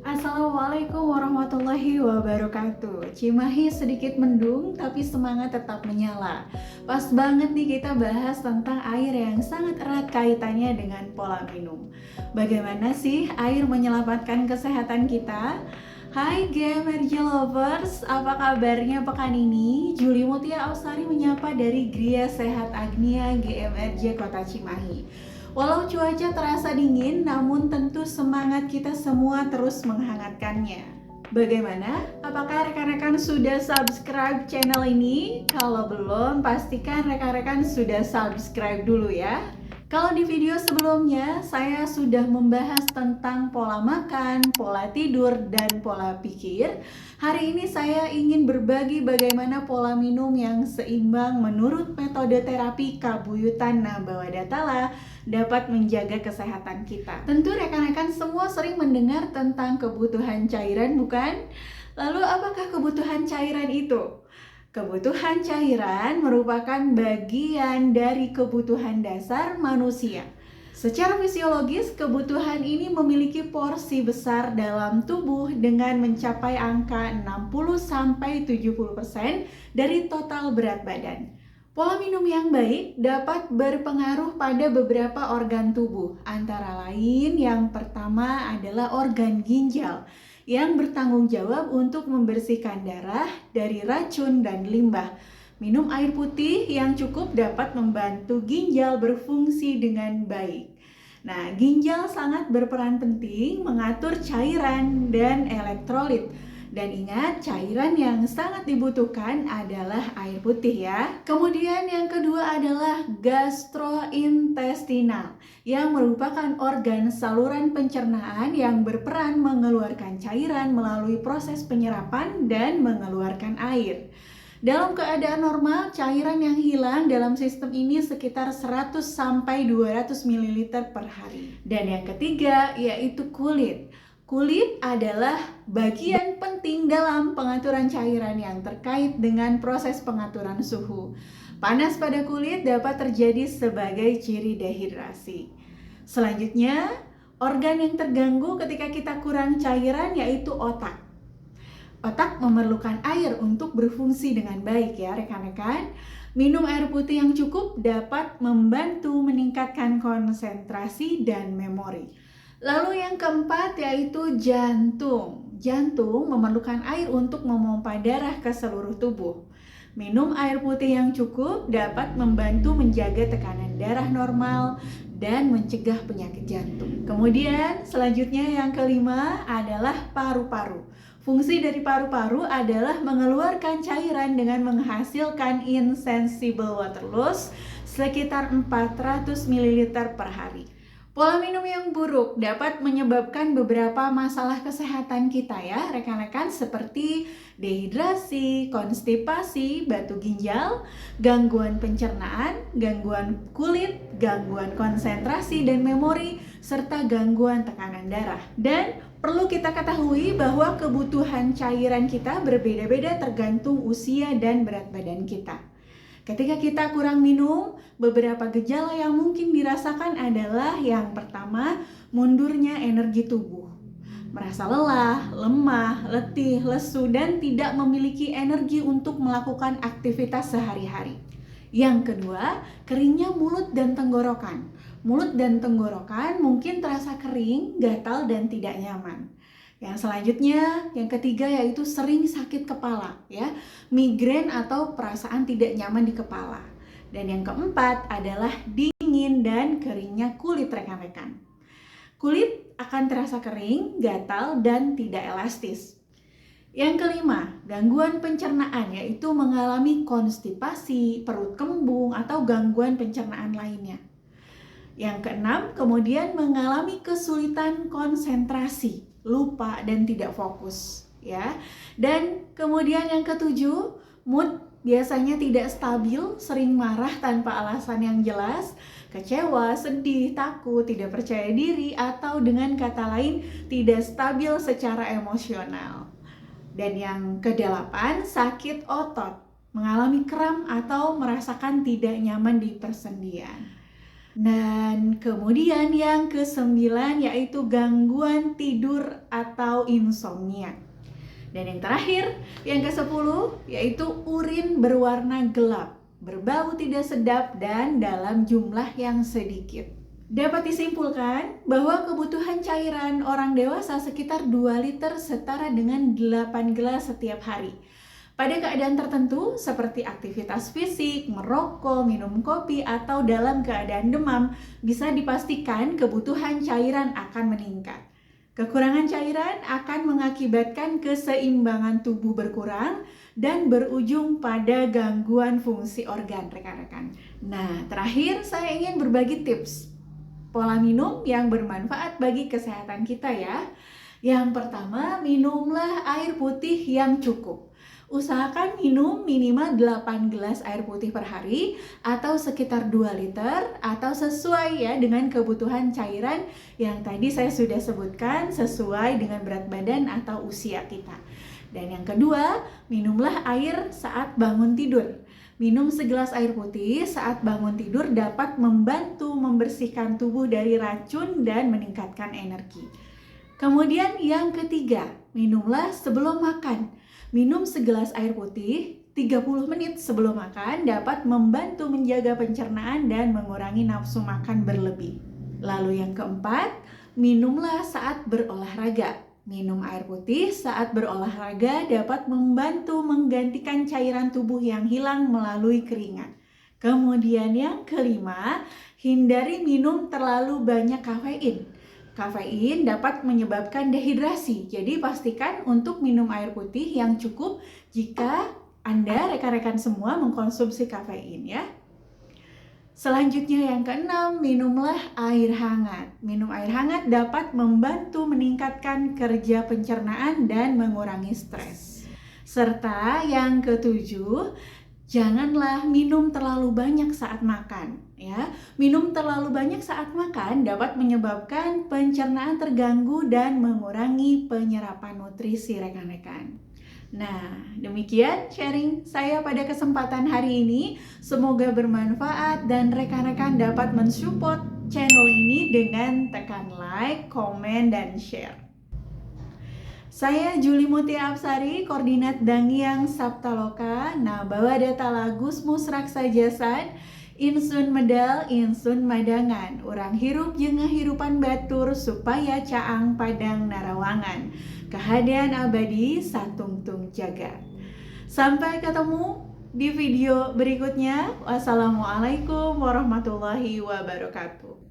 Assalamualaikum warahmatullahi wabarakatuh. Cimahi sedikit mendung tapi semangat tetap menyala. Pas banget nih kita bahas tentang air yang sangat erat kaitannya dengan pola minum. Bagaimana sih air menyelamatkan kesehatan kita? Hai GMRJ Lovers, apa kabarnya pekan ini? Juli Mutia Ausari menyapa dari Gria Sehat Agnia GMRJ Kota Cimahi. Walau cuaca terasa dingin, namun tentu semangat kita semua terus menghangatkannya. Bagaimana? Apakah rekan-rekan sudah subscribe channel ini? Kalau belum, pastikan rekan-rekan sudah subscribe dulu ya. Kalau di video sebelumnya, saya sudah membahas tentang pola makan, pola tidur, dan pola pikir. Hari ini saya ingin berbagi bagaimana pola minum yang seimbang menurut metode terapi Kabuyutan Nabawadatala dapat menjaga kesehatan kita. Tentu rekan-rekan semua sering mendengar tentang kebutuhan cairan, bukan? Lalu apakah kebutuhan cairan itu? Kebutuhan cairan merupakan bagian dari kebutuhan dasar manusia. Secara fisiologis, kebutuhan ini memiliki porsi besar dalam tubuh dengan mencapai angka 60-70% dari total berat badan. Pola minum yang baik dapat berpengaruh pada beberapa organ tubuh, antara lain yang pertama adalah organ ginjal yang bertanggung jawab untuk membersihkan darah dari racun dan limbah. Minum air putih yang cukup dapat membantu ginjal berfungsi dengan baik. Nah, ginjal sangat berperan penting mengatur cairan dan elektrolit. Dan ingat, cairan yang sangat dibutuhkan adalah air putih ya. Kemudian yang kedua adalah gastrointestinal, yang merupakan organ saluran pencernaan yang berperan mengeluarkan cairan melalui proses penyerapan dan mengeluarkan air. Dalam keadaan normal, cairan yang hilang dalam sistem ini sekitar 100-200 ml per hari. Dan yang ketiga yaitu kulit. Kulit adalah bagian penting dalam pengaturan cairan yang terkait dengan proses pengaturan suhu. Panas pada kulit dapat terjadi sebagai ciri dehidrasi. Selanjutnya, organ yang terganggu ketika kita kurang cairan yaitu otak. Otak memerlukan air untuk berfungsi dengan baik ya rekan-rekan. Minum air putih yang cukup dapat membantu meningkatkan konsentrasi dan memori. Lalu yang keempat yaitu jantung. Jantung memerlukan air untuk memompa darah ke seluruh tubuh. Minum air putih yang cukup dapat membantu menjaga tekanan darah normal dan mencegah penyakit jantung. Kemudian selanjutnya yang kelima adalah paru-paru. Fungsi dari paru-paru adalah mengeluarkan cairan dengan menghasilkan insensible water loss sekitar 400 ml per hari. Pola minum yang buruk dapat menyebabkan beberapa masalah kesehatan kita ya rekan-rekan, seperti dehidrasi, konstipasi, batu ginjal, gangguan pencernaan, gangguan kulit, gangguan konsentrasi dan memori, serta gangguan tekanan darah. Dan perlu kita ketahui bahwa kebutuhan cairan kita berbeda-beda tergantung usia dan berat badan kita. Ketika kita kurang minum, beberapa gejala yang mungkin dirasakan adalah yang pertama, mundurnya energi tubuh. Merasa lelah, lemah, letih, lesu, dan tidak memiliki energi untuk melakukan aktivitas sehari-hari. Yang kedua, keringnya mulut dan tenggorokan. Mulut dan tenggorokan mungkin terasa kering, gatal, dan tidak nyaman. Yang selanjutnya, yang ketiga yaitu sering sakit kepala ya, migrain atau perasaan tidak nyaman di kepala. Dan yang keempat adalah dingin dan keringnya kulit rekan-rekan. Kulit akan terasa kering, gatal, dan tidak elastis. Yang kelima, gangguan pencernaan yaitu mengalami konstipasi, perut kembung, atau gangguan pencernaan lainnya. Yang keenam, kemudian mengalami kesulitan konsentrasi, lupa dan tidak fokus ya. Dan kemudian yang ketujuh, mood biasanya tidak stabil, sering marah tanpa alasan yang jelas, kecewa, sedih, takut, tidak percaya diri, atau dengan kata lain tidak stabil secara emosional. Dan yang kedelapan, sakit otot, mengalami kram atau merasakan tidak nyaman di persendian. Dan kemudian yang ke-9 yaitu gangguan tidur atau insomnia. Dan yang terakhir, yang ke-10 yaitu urin berwarna gelap, berbau tidak sedap dan dalam jumlah yang sedikit. Dapat disimpulkan bahwa kebutuhan cairan orang dewasa sekitar 2 liter setara dengan 8 gelas setiap hari. Pada keadaan tertentu seperti aktivitas fisik, merokok, minum kopi, atau dalam keadaan demam, bisa dipastikan kebutuhan cairan akan meningkat. Kekurangan cairan akan mengakibatkan keseimbangan tubuh berkurang dan berujung pada gangguan fungsi organ, rekan-rekan. Nah, terakhir saya ingin berbagi tips pola minum yang bermanfaat bagi kesehatan kita ya. Yang pertama, minumlah air putih yang cukup. Usahakan minum minimal 8 gelas air putih per hari atau sekitar 2 liter atau sesuai ya dengan kebutuhan cairan yang tadi saya sudah sebutkan sesuai dengan berat badan atau usia kita. Dan yang kedua, minumlah air saat bangun tidur. Minum segelas air putih saat bangun tidur dapat membantu membersihkan tubuh dari racun dan meningkatkan energi. Kemudian yang ketiga, minumlah sebelum makan. Minum segelas air putih 30 menit sebelum makan dapat membantu menjaga pencernaan dan mengurangi nafsu makan berlebih. Lalu yang keempat, minumlah saat berolahraga. Minum air putih saat berolahraga dapat membantu menggantikan cairan tubuh yang hilang melalui keringat. Kemudian yang kelima, hindari minum terlalu banyak kafein. Kafein dapat menyebabkan dehidrasi, jadi pastikan untuk minum air putih yang cukup jika Anda rekan-rekan semua mengkonsumsi kafein ya. Selanjutnya yang keenam, minumlah air hangat. Minum air hangat dapat membantu meningkatkan kerja pencernaan dan mengurangi stres. Serta yang ketujuh, janganlah minum terlalu banyak saat makan ya. Minum terlalu banyak saat makan dapat menyebabkan pencernaan terganggu dan mengurangi penyerapan nutrisi rekan-rekan. Nah, demikian sharing saya pada kesempatan hari ini. Semoga bermanfaat dan rekan-rekan dapat mensupport channel ini dengan tekan like, komen, dan share. Saya Juli Mutia Apsari, Koordinat Dangiang Saptaloka, Nabawa Data Lagus Musraksa Jasan, Insun Medal, Insun Madangan, Urang hirup jeung ngahirupan batur supaya caang padang narawangan, kehadian abadi satungtung jagat. Sampai ketemu di video berikutnya. Wassalamualaikum warahmatullahi wabarakatuh.